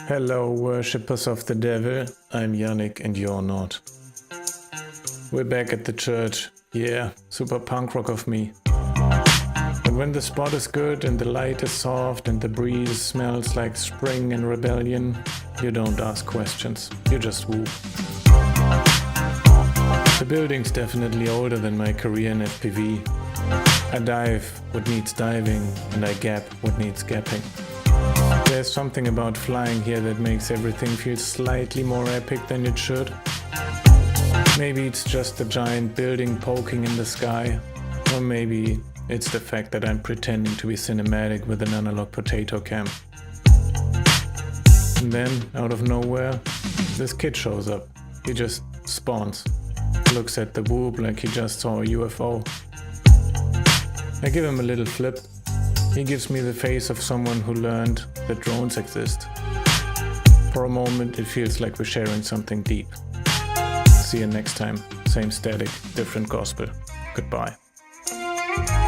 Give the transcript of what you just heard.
Hello, worshippers of the devil. I'm Yannick and you're not. We're back at the church. Yeah, super punk rock of me. But when the spot is good and the light is soft and the breeze smells like spring and rebellion, you don't ask questions, you just woo. The building's definitely older than my career in FPV. I dive what needs diving and I gap what needs gapping. There's something about flying here that makes everything feel slightly more epic than it should. Maybe it's just the giant building poking in the sky, or maybe it's the fact that I'm pretending to be cinematic with an analog potato cam. And then, out of nowhere, this kid shows up. He just spawns, looks at the whoop like he just saw a UFO. I give him a little flip. He gives me the face of someone who learned that drones exist. For a moment it feels like we're sharing something deep. See you next time. Same static, different gospel. Goodbye.